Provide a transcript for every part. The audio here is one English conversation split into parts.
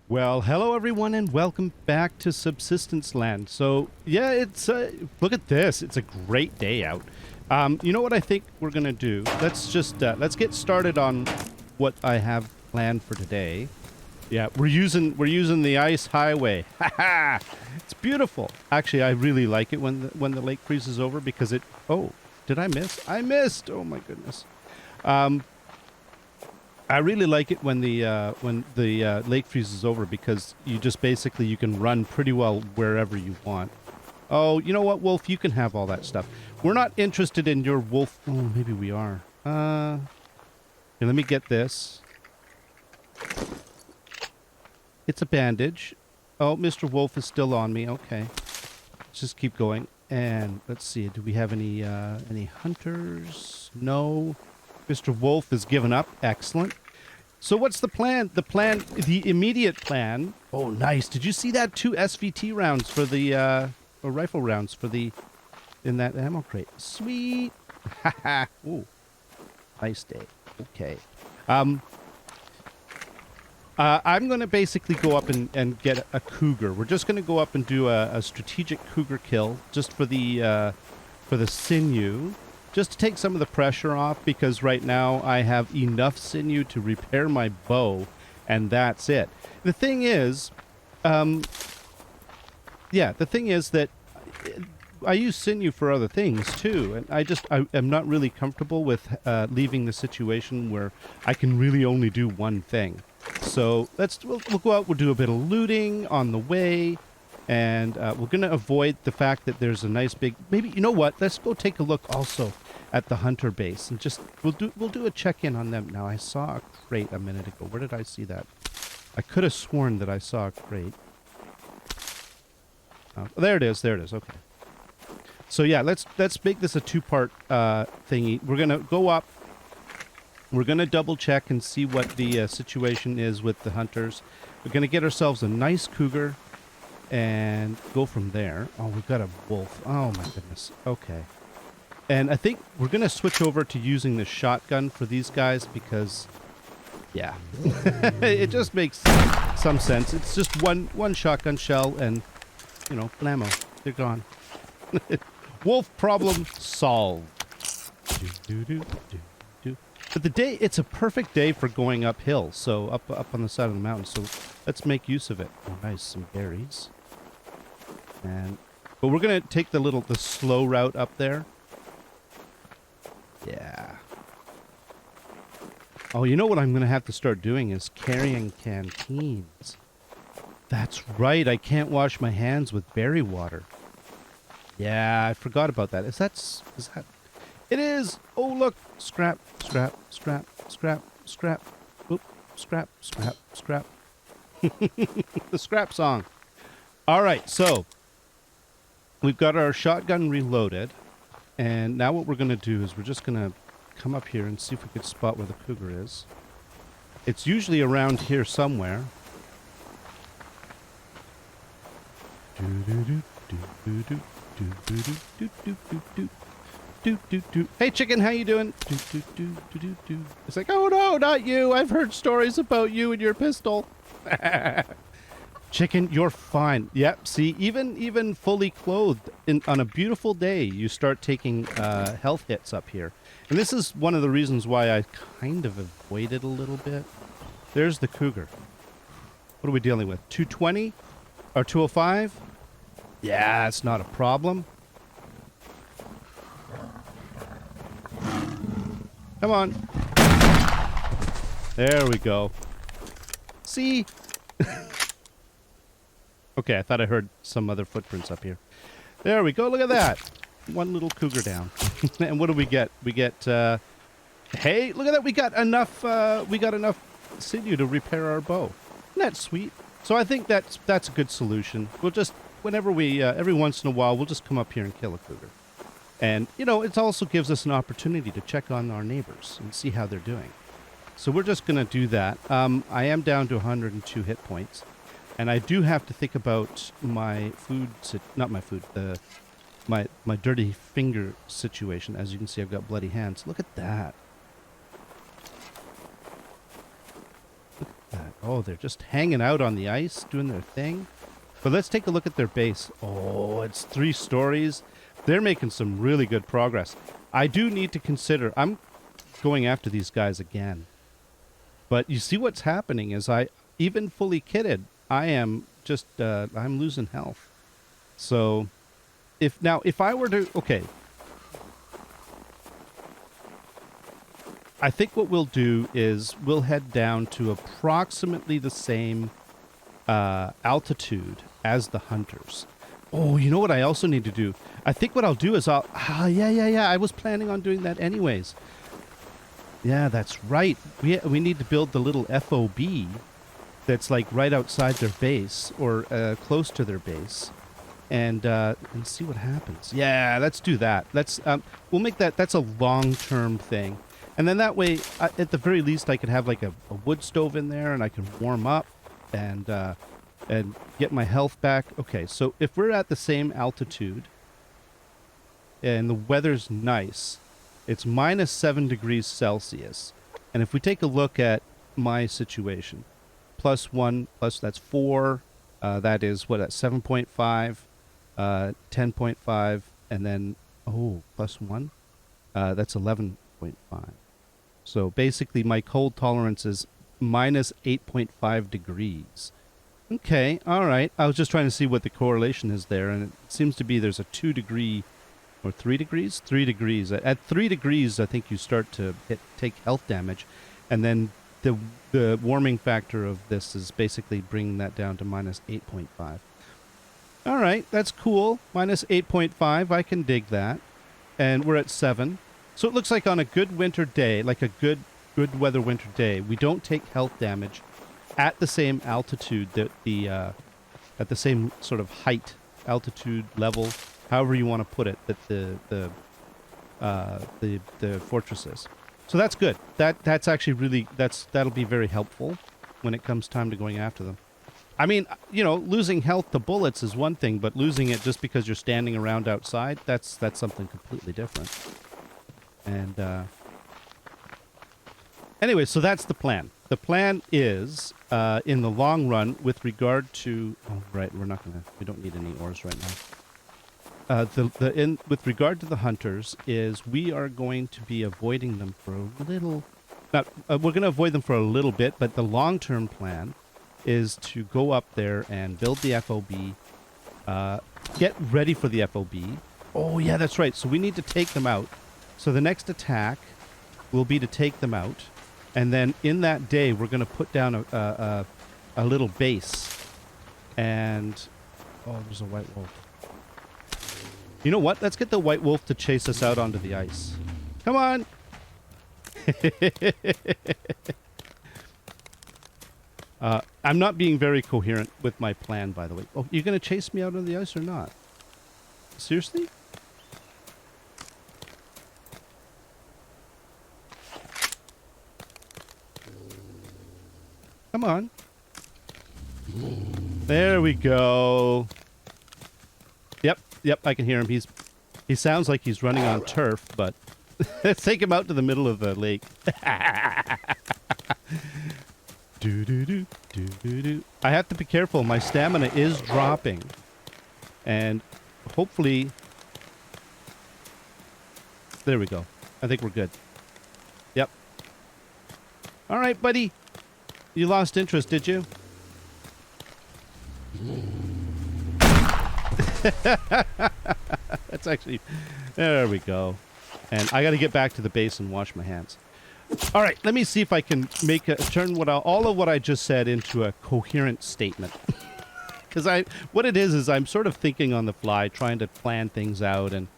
Well, hello everyone and welcome back to Subsistence Land. So, yeah, it's look at this. It's a great day out. You know what I think we're going to do? Let's get started on what I have planned for today. Yeah, we're using the ice highway. Ha ha. It's beautiful. Actually, I really like it when the lake freezes over because it Oh, did I miss? I missed. Oh my goodness. I really like it when the lake freezes over because you just basically you can run pretty well wherever you want. Oh, you know what, Wolf? You can have all that stuff. We're not interested in your wolf. Oh, maybe we are. Here, let me get this. It's a bandage. Oh, Mr. Wolf is still on me. Okay, let's just keep going. And let's see. Do we have any hunters? No. Mr. Wolf has given up. Excellent. So what's the plan? The immediate plan. Oh, nice. Did you see that? 2 SVT rounds for the, or rifle rounds for the, in that ammo crate. Sweet. Haha. Ooh. Nice day. Okay. I'm going to basically go up and get a cougar. We're just going to go up and do a strategic cougar kill just for the sinew. Just to take some of the pressure off, because right now I have enough sinew to repair my bow, and that's it. The thing is, the thing is that I use sinew for other things too, and I am not really comfortable with leaving the situation where I can really only do one thing. So we'll go out, we'll do a bit of looting on the way. And we're going to avoid the fact that there's a nice big... Maybe, you know what? Let's go take a look also at the hunter base. And just... We'll do a check-in on them. Now, I saw a crate a minute ago. Where did I see that? I could have sworn that I saw a crate. Oh, there it is. There it is. Okay. So, yeah, let's make this a two-part thingy. We're going to go up. We're going to double-check and see what the situation is with the hunters. We're going to get ourselves a nice cougar. And go from there. Oh, we've got a wolf. Oh, my goodness. Okay. And I think we're going to switch over to using the shotgun for these guys because, yeah. It just makes some sense. It's just one shotgun shell and, you know, blammo. They're gone. Wolf problem solved. But the day, it's a perfect day for going uphill. So up on the side of the mountain. So let's make use of it. Oh, nice. Some berries. But we're going to take the slow route up there. Yeah. Oh, you know what I'm going to have to start doing is carrying canteens. That's right. I can't wash my hands with berry water. Yeah, I forgot about that. Is that... It is! Oh, look! Scrap, scrap, scrap, scrap, scrap. Oop, scrap, scrap, scrap. The scrap song. All right, so... We've got our shotgun reloaded, and now what we're going to do is we're just going to come up here and see if we can spot where the cougar is. It's usually around here somewhere. Hey chicken, how you doing? It's like, oh no, not you. I've heard stories about you and your pistol. Chicken, you're fine. Yep, see, even fully clothed on a beautiful day, you start taking health hits up here. And this is one of the reasons why I kind of avoided a little bit. There's the cougar. What are we dealing with? 220? Or 205? Yeah, it's not a problem. Come on. There we go. See? Okay, I thought I heard some other footprints up here. There we go. Look at that. One little cougar down. And what do we get? We get, hey, look at that. We got enough sinew to repair our bow. Isn't that sweet? So I think that's a good solution. We'll just, whenever we, every once in a while, we'll just come up here and kill a cougar. And, you know, it also gives us an opportunity to check on our neighbors and see how they're doing. So we're just going to do that. I am down to 102 hit points. And I do have to think about my food, not my food, my dirty finger situation. As you can see, I've got bloody hands. Look at that. Look at that. Oh, they're just hanging out on the ice, doing their thing. But let's take a look at their base. Oh, it's 3 stories. They're making some really good progress. I do need to consider... I'm going after these guys again. But you see what's happening is even fully kitted, I am just... I'm losing health. So, if I were to... Okay. I think what we'll do is we'll head down to approximately the same altitude as the hunters. Oh, you know what I also need to do? I think what I'll do is yeah. I was planning on doing that anyways. Yeah, that's right. We need to build the little FOB that's like right outside their base or close to their base, and see what happens. Yeah, let's do that. We'll make that. That's a long-term thing, and then that way, at the very least, I could have like a wood stove in there, and I can warm up and get my health back. Okay, so if we're at the same altitude and the weather's nice, it's minus 7 degrees Celsius. And if we take a look at my situation, +1, that's 4, that is, what, at 7.5, 10.5, and then, +1, that's 11.5. So basically my cold tolerance is minus 8.5 degrees. Okay, all right. I was just trying to see what the correlation is there, and it seems to be there's a 2 degree... Or 3 degrees? 3 degrees. At 3 degrees, I think you start to take health damage. And then the warming factor of this is basically bringing that down to minus 8.5. All right, that's cool. Minus 8.5, I can dig that. And we're at 7. So it looks like on a good winter day, like a good weather winter day, we don't take health damage at the same altitude, at the same sort of height, altitude level, however you want to put it, that the fortress is. So that's good. That's actually really that'll be very helpful when it comes time to going after them. I mean, losing health to bullets is one thing, but losing it just because you're standing around outside, that's something completely different. And anyway, so that's the plan. The plan is in the long run with regard to we don't need any ores right now. With regard to the hunters, is we are going to be avoiding them for a little. We're going to avoid them for a little bit, but the long-term plan is to go up there and build the FOB, get ready for the FOB. Oh yeah, that's right. So we need to take them out. So the next attack will be to take them out, and then in that day we're going to put down a little base. And there's a white wolf. You know what? Let's get the white wolf to chase us out onto the ice. Come on! I'm not being very coherent with my plan, by the way. Oh, you're going to chase me out on the ice or not? Seriously? Come on. There we go. Yep, I can hear him. He sounds like he's running on turf, but let's take him out to the middle of the lake. I have to be careful. My stamina is dropping. And hopefully... There we go. I think we're good. Yep. All right, buddy. You lost interest, did you? That's actually... There we go. And I got to get back to the base and wash my hands. All right, let me see if I can turn all of what I just said into a coherent statement. Because what it is I'm sort of thinking on the fly, trying to plan things out, and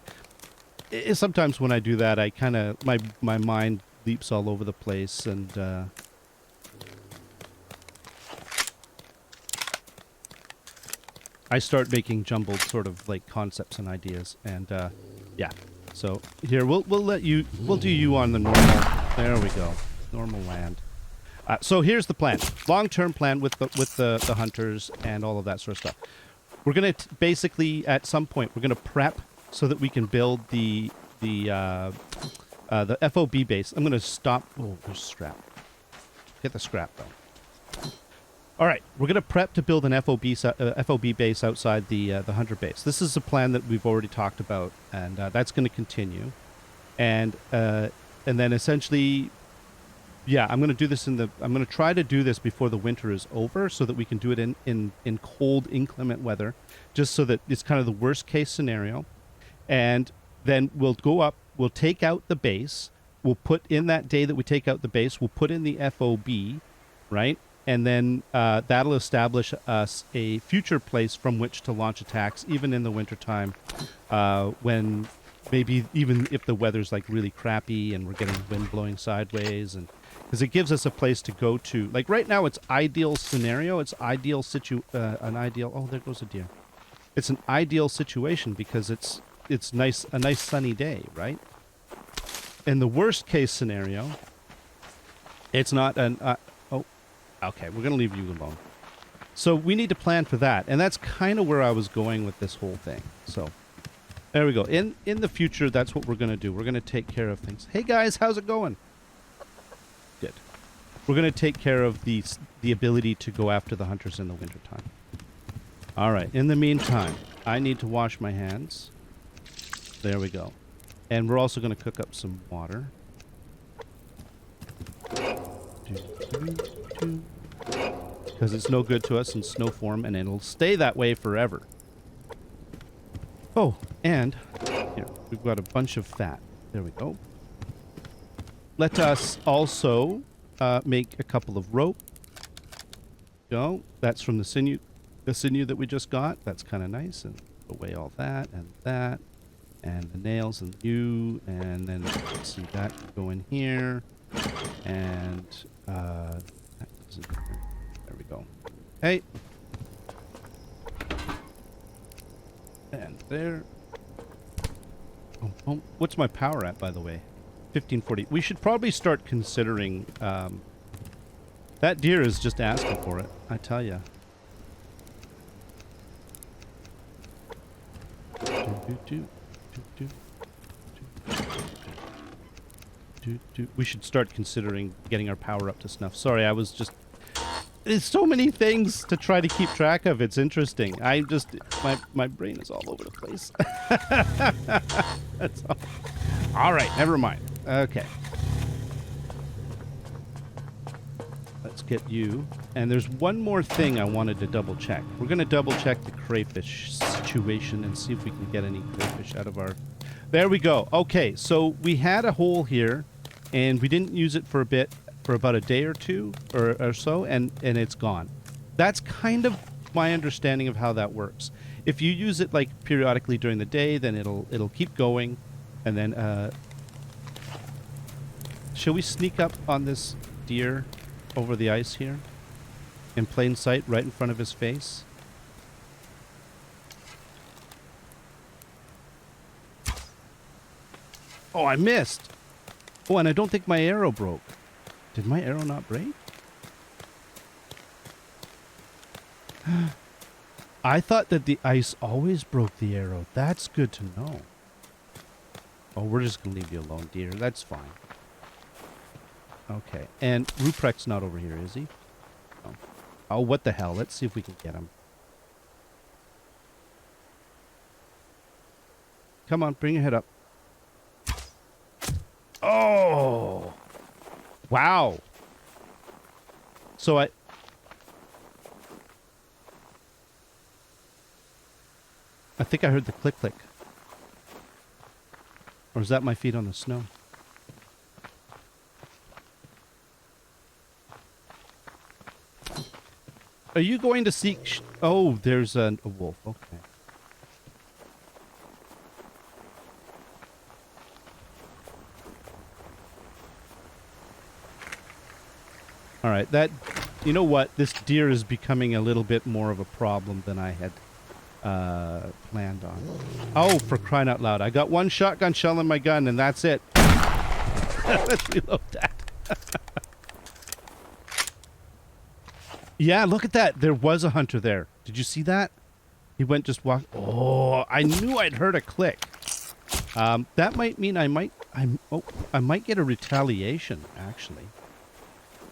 sometimes when I do that, I kind of my mind leaps all over the place, and I start making jumbled sort of like concepts and ideas, and yeah. So here we'll do you on the normal. There we go, normal land. So here's the plan, long-term plan with the hunters and all of that sort of stuff. We're gonna basically at some point we're gonna prep so that we can build the FOB base. I'm gonna stop. Oh, there's scrap. Get the scrap though. All right, we're going to prep to build an FOB base outside the hunter base. This is a plan that we've already talked about, and that's going to continue. And then essentially, yeah, I'm going to do this I'm going to try to do this before the winter is over, so that we can do it in cold, inclement weather, just so that it's kind of the worst case scenario. And then we'll go up, we'll take out the base, we'll put in that day that we take out the base, we'll put in the FOB, right? And then that'll establish us a future place from which to launch attacks, even in the wintertime, when maybe even if the weather's like really crappy and we're getting wind blowing sideways, and because it gives us a place to go to. Like right now, it's ideal scenario. It's ideal Oh, there goes a deer. It's an ideal situation because it's nice, a nice sunny day, right? In the worst case scenario, it's not an. Okay, we're going to leave you alone. So we need to plan for that. And that's kind of where I was going with this whole thing. So there we go. In the future, that's what we're going to do. We're going to take care of things. Hey, guys, how's it going? Good. We're going to take care of the ability to go after the hunters in the wintertime. All right. In the meantime, I need to wash my hands. There we go. And we're also going to cook up some water. Because it's no good to us in snow form, and it'll stay that way forever. Oh, and here, we've got a bunch of fat. There we go. Let us also make a couple of rope. Go. That's from the sinew that we just got. That's kind of nice. And away all that, and the nails and you, and then let's see that go in here, and there we go. Hey. And there. Oh, what's my power at, by the way? 1540. We should probably start considering. That deer is just asking for it, I tell ya. We should start considering getting our power up to snuff. Sorry, I was just... There's so many things to try to keep track of. It's interesting. I just... My brain is all over the place. That's all. All right, never mind. Okay. Let's get you. And there's one more thing I wanted to double check. We're going to double check the crayfish situation and see if we can get any crayfish out of our... There we go. Okay, so we had a hole here, and we didn't use it for a bit, for about a day or two or so, and it's gone. That's kind of my understanding of how that works. If you use it like periodically during the day, then it'll keep going, and then shall we sneak up on this deer over the ice here in plain sight, right in front of his face? Oh, I missed. Oh, and I don't think my arrow broke. Did my arrow not break? I thought that the ice always broke the arrow. That's good to know. Oh, we're just going to leave you alone, dear. That's fine. Okay. And Ruprecht's not over here, is he? Oh. Oh, what the hell? Let's see if we can get him. Come on, bring your head up. Oh! Wow. So I think I heard the click click. Or is that my feet on the snow? Are you going to seek... Oh, there's a wolf. Okay. All right, that... You know what? This deer is becoming a little bit more of a problem than I had planned on. Oh, for crying out loud. I got one shotgun shell in my gun, and that's it. Let's reload that. Yeah, look at that. There was a hunter there. Did you see that? He went just walk. Oh, I knew I'd heard a click. That might mean I might get a retaliation, actually.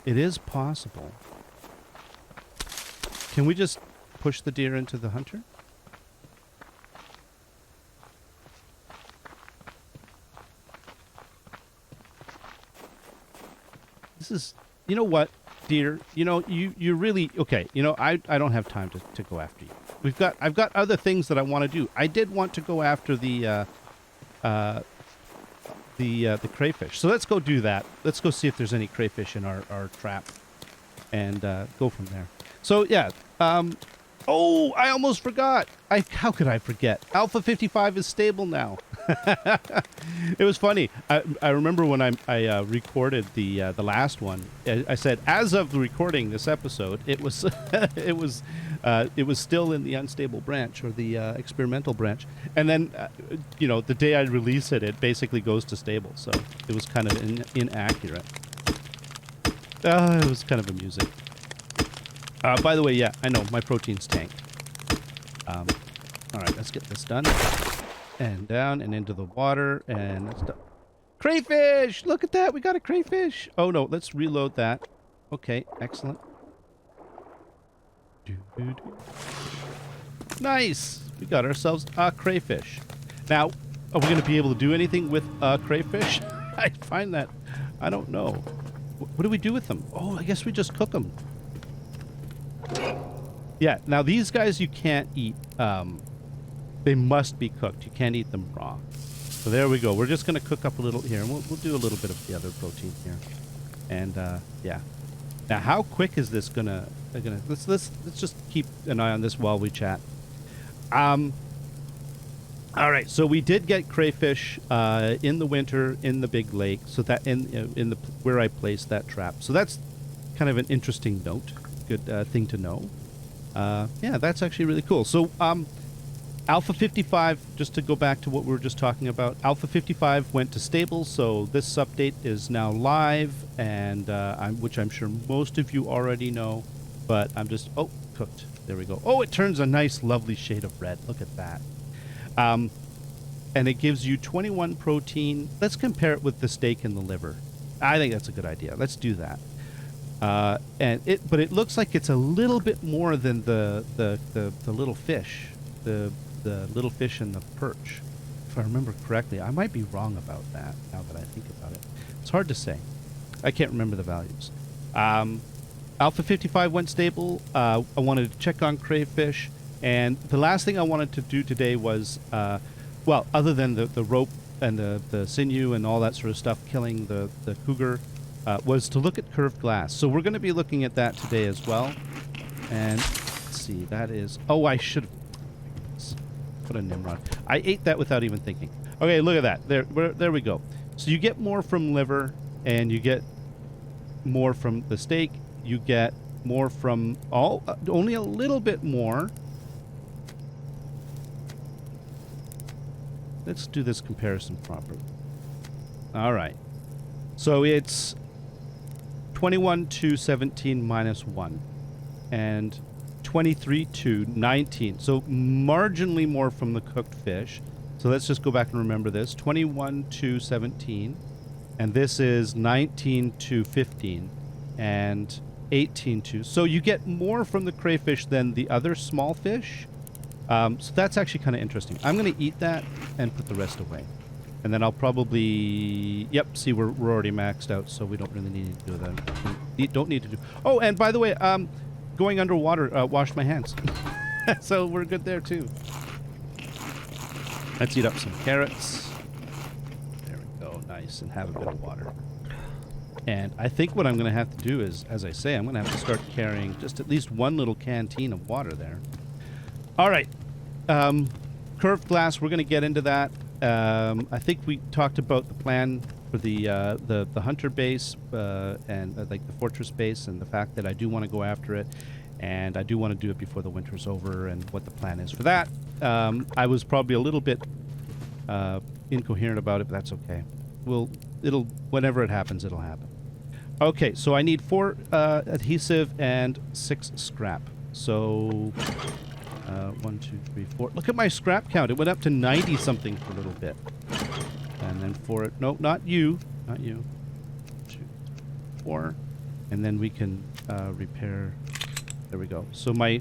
It is possible. Can we just push the deer into the hunter? This is, you know what, deer? You know, you really, okay, you know, I don't have time to go after you. I've got other things that I want to do. I did want to go after the crayfish. So let's go do that. Let's go see if there's any crayfish in our trap and go from there. So yeah, oh, I almost forgot. How could I forget? Alpha 55 is stable now. It was funny. I remember when I recorded the last one. I said, as of the recording this episode, it was it was still in the unstable branch, or the experimental branch. And then, you know, the day I release it, it basically goes to stable. So it was kind of inaccurate. It was kind of amusing. By the way, yeah, I know my protein's tanked. All right, let's get this done. And down and into the water, and that's done. Crayfish! Look at that, we got a crayfish. Oh no, let's reload that. Okay, excellent. Nice! We got ourselves a crayfish. Now, are we going to be able to do anything with a crayfish? I find that, I don't know. What do we do with them? Oh, I guess we just cook them. Yeah, now these guys you can't eat. They must be cooked. You can't eat them raw. So there we go. We're just going to cook up a little here, and we'll do a little bit of the other protein here. And yeah. Now, how quick is this gonna? Let's just keep an eye on this while we chat. All right. So we did get crayfish in the winter in the big lake. So that in the where I placed that trap. So that's kind of an interesting note. Good thing to know. Yeah, that's actually really cool. So Alpha 55, just to go back to what we were just talking about, Alpha 55 went to stable, so this update is now live, and which I'm sure most of you already know, but I'm just, oh, cooked. There we go. Oh, it turns a nice, lovely shade of red. Look at that. And it gives you 21 protein. Let's compare it with the steak and the liver. I think that's a good idea. Let's do that. But it looks like it's a little bit more than the little fish. The little fish and the perch, if I remember correctly. I might be wrong about that now that I think about it. It's hard to say. I can't remember the values. Alpha 55 went stable. I wanted to check on crayfish, and the last thing I wanted to do today was, well, other than the rope and the sinew and all that sort of stuff, killing the cougar, was to look at curved glass. So we're going to be looking at that today as well. And let's see, that is, oh, I should have. What a Nimrod. I ate that without even thinking. Okay, look at that. There we go. So you get more from liver, and you get more from the steak. You get more from only a little bit more. Let's do this comparison properly. All right. So it's 21 to 17 minus 1. And 23 to 19. So marginally more from the cooked fish. So let's just go back and remember this. 21 to 17. And this is 19 to 15. And 18 to... So you get more from the crayfish than the other small fish. So that's actually kind of interesting. I'm going to eat that and put the rest away. And then I'll probably... Yep, see, we're already maxed out, so we don't really need to do that. We don't need to do... Oh, and by the way, going underwater, washed my hands. So we're good there, too. Let's eat up some carrots. There we go, nice, and have a bit of water. And I think what I'm going to have to do is, as I say, I'm going to have to start carrying just at least one little canteen of water there. All right. Curved glass, we're going to get into that. I think we talked about the plan for the hunter base and like the fortress base, and the fact that I do want to go after it, and I do want to do it before the winter's over, and what the plan is for that. I was probably a little bit incoherent about it, but that's okay. Whenever it happens, it'll happen. Okay, so I need 4 adhesive and 6 scrap. So 1, 2, 3, 4. Look at my scrap count. It went up to 90 something for a little bit. And then 4. No, not you. Not you. 2, 4. And then we can repair There we go. So my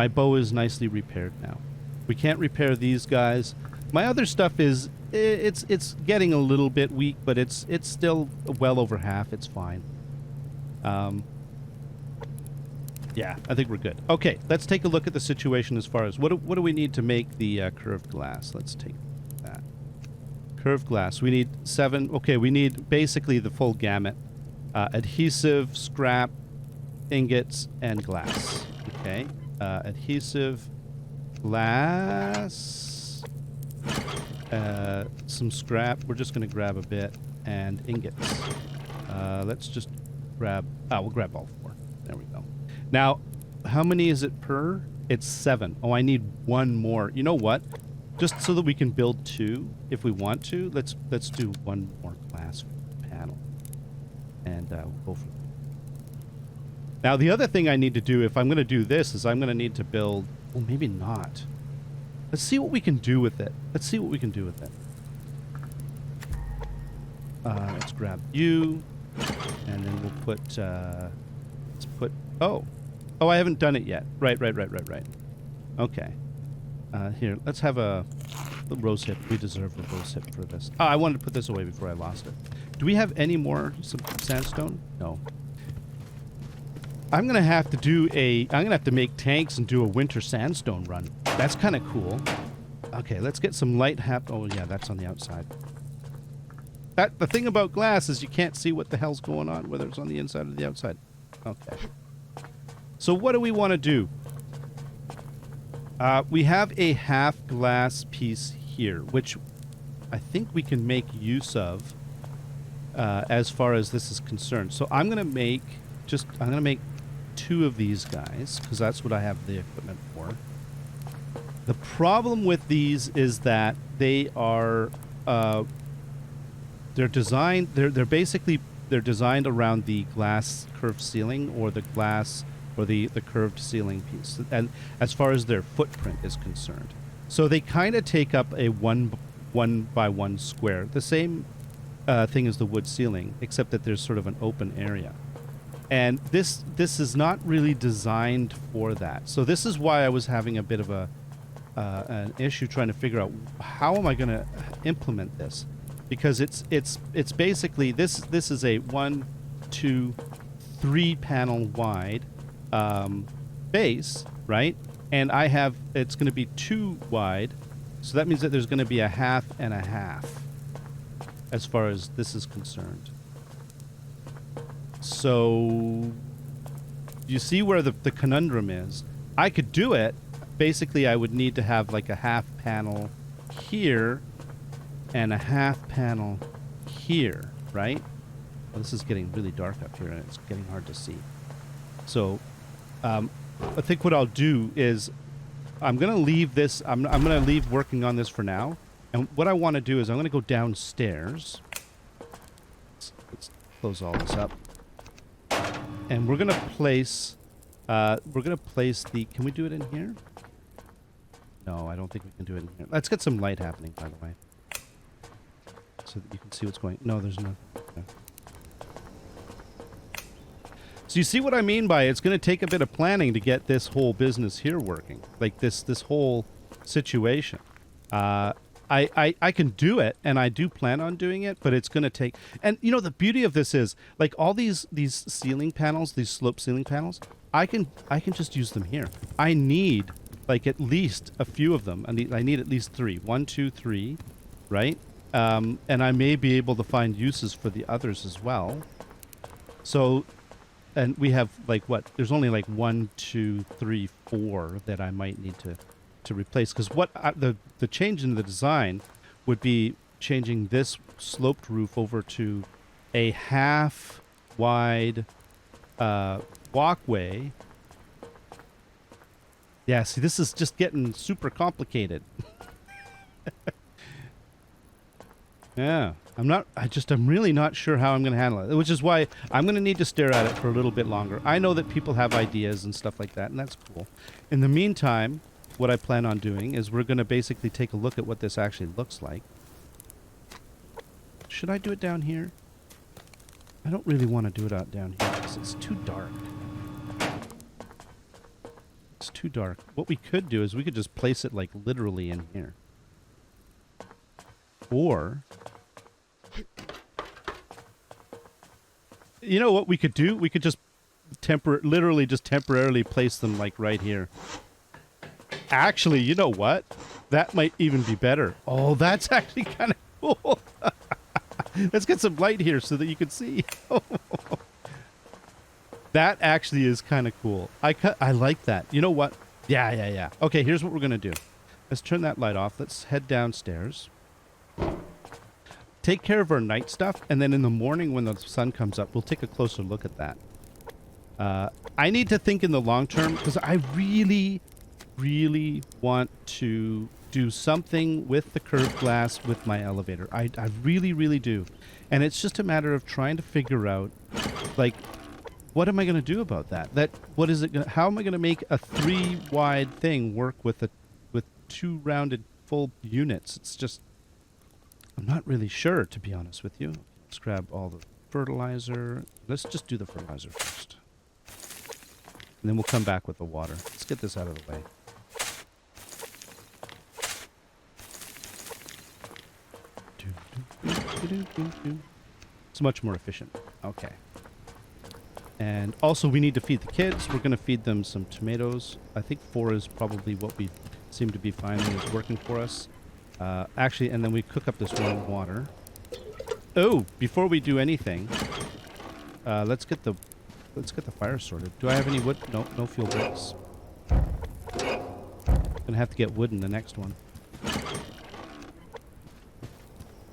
bow is nicely repaired now. We can't repair these guys. My other stuff is it's getting a little bit weak, but it's still well over half. It's fine. Yeah, I think we're good. Okay, let's take a look at the situation as far as what do we need to make the curved glass. Let's take that. Curved glass. We need 7. Okay, we need basically the full gamut. Adhesive, scrap, ingots, and glass. Okay. Adhesive, glass, some scrap. We're just going to grab a bit. And ingots. Let's just grab... we'll grab all 4. There we go. Now, how many is it per? It's 7. Oh, I need 1 more. You know what? Just so that we can build 2, if we want to, let's do 1 more glass panel. And we'll go for... Now, the other thing I need to do, if I'm going to do this, is I'm going to need to build... Well, maybe not. Let's see what we can do with it. Let's see what we can do with it. Let's grab you. And then we'll put... let's put... Oh, I haven't done it yet. Right. Okay. Here, let's have a rose hip. We deserve the rose hip for this. Oh, I wanted to put this away before I lost it. Do we have any more sandstone? No. I'm gonna have to make tanks and do a winter sandstone run. That's kind of cool. Okay, let's get some light Oh yeah, that's on the outside. The thing about glass is you can't see what the hell's going on, whether it's on the inside or the outside. Okay. So what do we want to do? We have a half glass piece here, which I think we can make use of as far as this is concerned. So I'm gonna make 2 of these guys because that's what I have the equipment for. The problem with these is that they are they're designed around the glass curved ceiling or the glass or the curved ceiling piece, and as far as their footprint is concerned. So they kind of take up a 1 by 1 square, the same thing as the wood ceiling, except that there's sort of an open area. And this is not really designed for that. So this is why I was having a bit of an issue trying to figure out how am I going to implement this, because it's basically this is a 1, 2, 3 panel wide base, right? And it's going to be 2 wide, so that means that there's going to be a half and a half as far as this is concerned. So you see where the conundrum is. I could do it. Basically, I would need to have like a half panel here and a half panel here, right? Well, this is getting really dark up here and it's getting hard to see. So I think what I'll do is I'm going to leave this. I'm going to leave working on this for now. And what I want to do is I'm going to go downstairs. Let's close all this up. And we're going to place the... Can we do it in here? No, I don't think we can do it in here. Let's get some light happening, by the way. So that you can see what's going... No, there's no... Okay. So you see what I mean by it's going to take a bit of planning to get this whole business here working. Like this whole situation. I can do it, and I do plan on doing it, but it's going to take... And, you know, the beauty of this is, like, all these ceiling panels, these slope ceiling panels, I can just use them here. I need, like, at least a few of them. I need at least 3. 1, 2, 3, right? And I may be able to find uses for the others as well. So... And we have, like, what? There's only, like, 1, 2, 3, 4 that I might need to replace. Because the change in the design would be changing this sloped roof over to a half-wide walkway. Yeah, see, this is just getting super complicated. Yeah. I'm really not sure how I'm going to handle it, which is why I'm going to need to stare at it for a little bit longer. I know that people have ideas and stuff like that, and that's cool. In the meantime, what I plan on doing is we're going to basically take a look at what this actually looks like. Should I do it down here? I don't really want to do it out down here because it's too dark. It's too dark. What we could do is we could just place it like literally in here. Or, you know what we could do? We could just literally just temporarily place them like right here. Actually, you know what? That might even be better. Oh, that's actually kind of cool. Let's get some light here so that you can see. That actually is kind of cool. I like that. You know what? Yeah. Okay, here's what we're going to do. Let's turn that light off. Let's head downstairs. Take care of our night stuff, and then in the morning when the sun comes up, we'll take a closer look at that. I need to think in the long term, because I really want to do something with the curved glass with my elevator. I really do. And it's just a matter of trying to figure out, like, what am I going to do about that? What is it? How am I going to make a 3-wide thing work with 2 rounded full units? It's just, I'm not really sure, to be honest with you. Let's grab all the fertilizer. Let's just do the fertilizer first. And then we'll come back with the water. Let's get this out of the way. It's much more efficient. Okay. And also we need to feed the kids. We're going to feed them some tomatoes. I think 4 is probably what we seem to be finding is working for us. Actually, and then we cook up this warm water. Oh, before we do anything, let's get the fire sorted. Do I have any wood? No, no fuel bricks. Gonna have to get wood in the next one.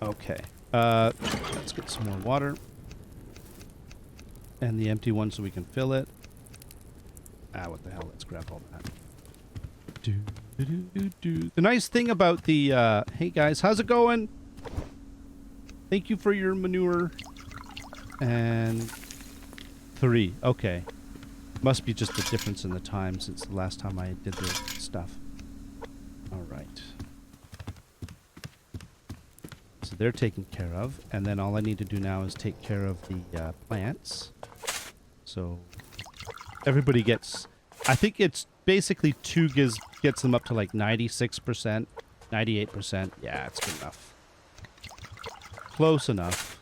Okay. Let's get some more water. And the empty one so we can fill it. What the hell? Let's grab all that. The nice thing about the, hey guys, how's it going? Thank you for your manure. And 3. Okay. Must be just the difference in the time since the last time I did the stuff. All right. So they're taken care of. And then all I need to do now is take care of the plants. So everybody gets, I think it's basically 2 gets them up to like 96%, 98%. Yeah, it's good enough. Close enough.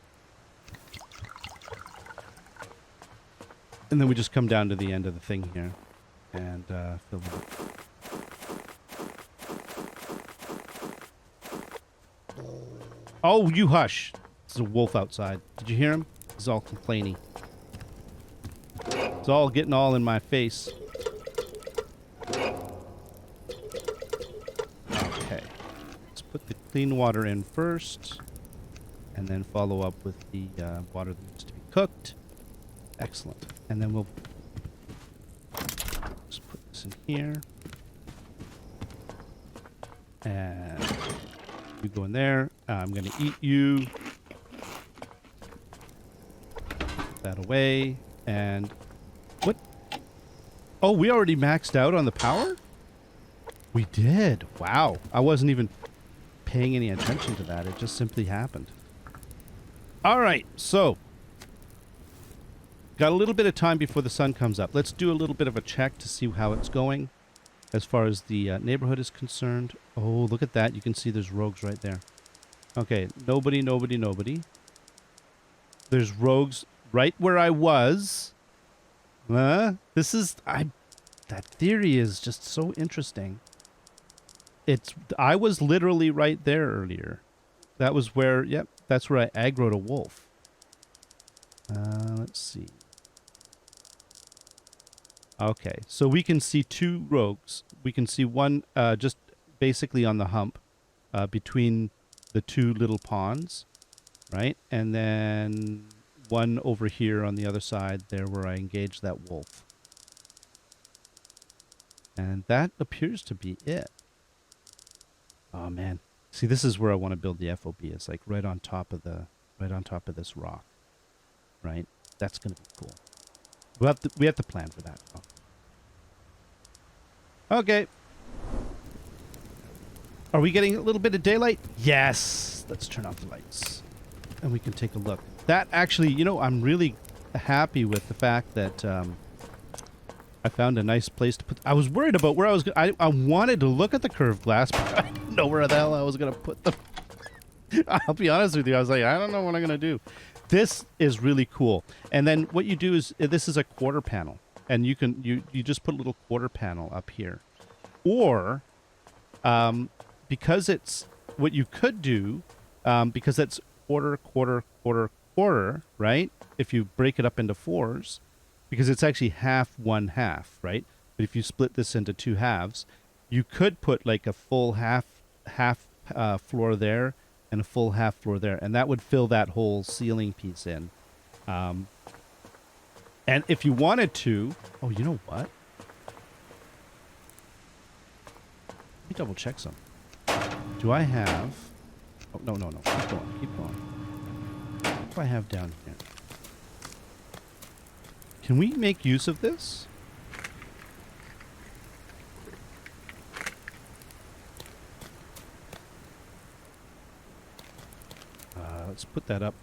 And then we just come down to the end of the thing here and fill it up. Oh, you hush. There's a wolf outside. Did you hear him? He's all complainy. It's all getting all in my face. Okay. Let's put the clean water in first. And then follow up with the water that needs to be cooked. Excellent. And then we'll just put this in here. And you go in there. I'm going to eat you. Put that away. And what? Oh, we already maxed out on the power? We did. Wow. I wasn't even paying any attention to that. It just simply happened. All right. So got a little bit of time before the sun comes up. Let's do a little bit of a check to see how it's going as far as the neighborhood is concerned. Oh, look at that. You can see there's rogues right there. Okay. Nobody. There's rogues right where I was. This is... that theory is just so interesting. I was literally right there earlier. That was where... Yep. That's where I aggroed a wolf. Let's see. Okay, so we can see 2 rogues. We can see one just basically on the hump between the 2 little ponds, right? And then one over here on the other side there where I engaged that wolf. And that appears to be it. Oh man. See, this is where I want to build the FOB. It's like right on top of this rock. Right? That's going to be cool. We have to plan for that. Oh. Okay. Are we getting a little bit of daylight? Yes. Let's turn off the lights. And we can take a look. That actually, you know, I'm really happy with the fact that I found a nice place to put... I was worried about where I was... I wanted to look at the curved glass, but I didn't know where the hell I was going to put them. I'll be honest with you. I was like, I don't know what I'm going to do. This is really cool. And then what you do is... This is a quarter panel. And you can... You just put a little quarter panel up here. Or... because it's... What you could do... because that's quarter, quarter, quarter, quarter, right? If you break it up into fours... Because it's actually half, one half, right? But if you split this into two halves, you could put like a full half floor there and a full half floor there, and that would fill that whole ceiling piece in. And if you wanted to, oh, you know what? Let me double check some. Do I have? Oh no. Keep going. What do I have down here? Can we make use of this? Let's put that up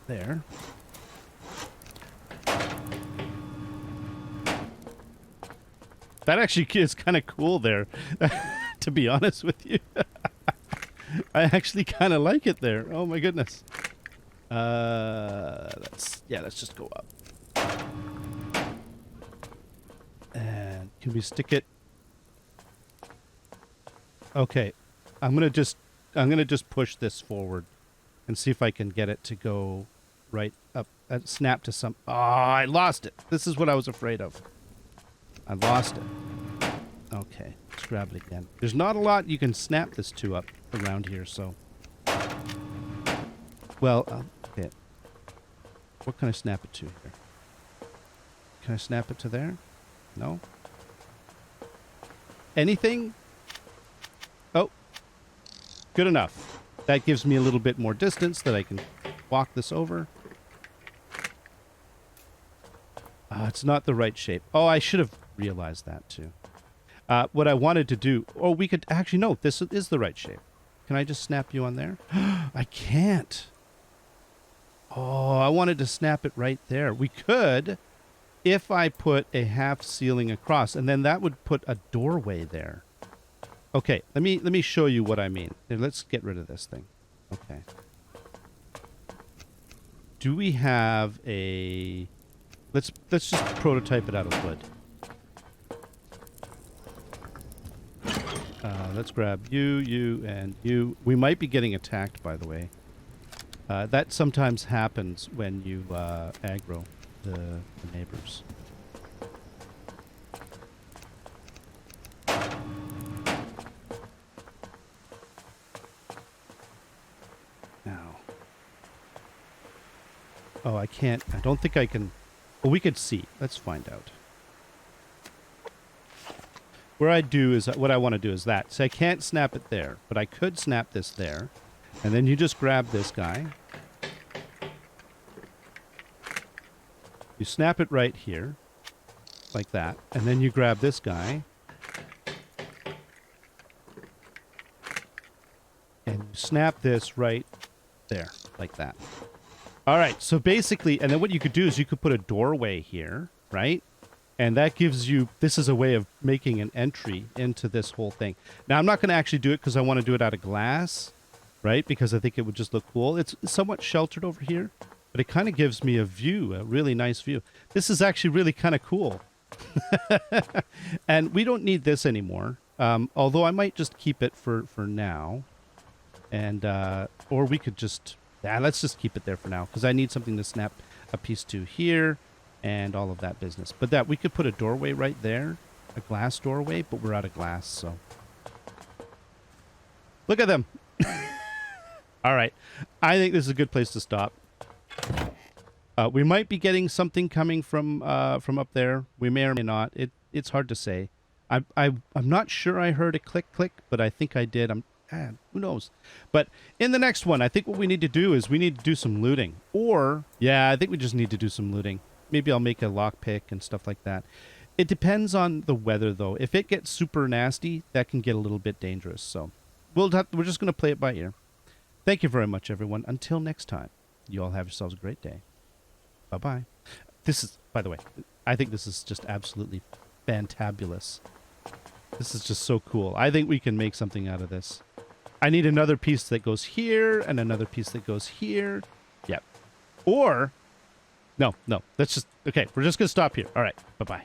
there. That actually is kind of cool there, to be honest with you. I actually kind of like it there. Oh my goodness. Let's just go up. And can we stick it? Okay. I'm gonna just push this forward and see if I can get it to go right up snap to some... Oh, I lost it. This is what I was afraid of. I lost it. Okay, let's grab it again. There's not a lot you can snap this to up around here, so... Well, okay. What can I snap it to here? Can I snap it to there? No? Anything? Oh. Good enough. That gives me a little bit more distance that I can walk this over. It's not the right shape. Oh, I should have realized that too. What I wanted to do... Oh, we could... Actually, no. This is the right shape. Can I just snap you on there? I can't. Oh, I wanted to snap it right there. We could, if I put a half ceiling across, and then that would put a doorway there. Okay, let me show you what I mean. Here, let's get rid of this thing. Okay. Do we have a... Let's just prototype it out of wood. Let's grab you, and you. We might be getting attacked, by the way. That sometimes happens when you aggro the neighbors. Now. Oh, I can't. I don't think I can. Well, we could see. Let's find out. What I want to do is that. So I can't snap it there, but I could snap this there. And then you just grab this guy. You snap it right here. Like that. And then you grab this guy. And you snap this right there. Like that. Alright, so basically, and then what you could do is you could put a doorway here, right? And that gives you, this is a way of making an entry into this whole thing. Now, I'm not going to actually do it because I want to do it out of glass, right? Because I think it would just look cool. It's somewhat sheltered over here, but it kind of gives me a view, a really nice view. This is actually really kind of cool. And we don't need this anymore, although I might just keep it for now. And, or we could just, let's just keep it there for now because I need something to snap a piece to here. And all of that business. But that we could put a doorway right there. A glass doorway, but we're out of glass, so. Look at them. All right. I think this is a good place to stop. We might be getting something coming from up there. We may or may not. It's hard to say. I'm not sure I heard a click, but I think I did. Who knows? But in the next one, I think what we need to do is we need to do some looting. Or, yeah, I think we just need to do some looting. Maybe I'll make a lockpick and stuff like that. It depends on the weather, though. If it gets super nasty, that can get a little bit dangerous. So we're just going to play it by ear. Thank you very much, everyone. Until next time, you all have yourselves a great day. Bye-bye. This is... By the way, I think this is just absolutely fantabulous. This is just so cool. I think we can make something out of this. I need another piece that goes here and another piece that goes here. Yep. Or, no. That's just, okay, we're just going to stop here. All right. Bye-bye.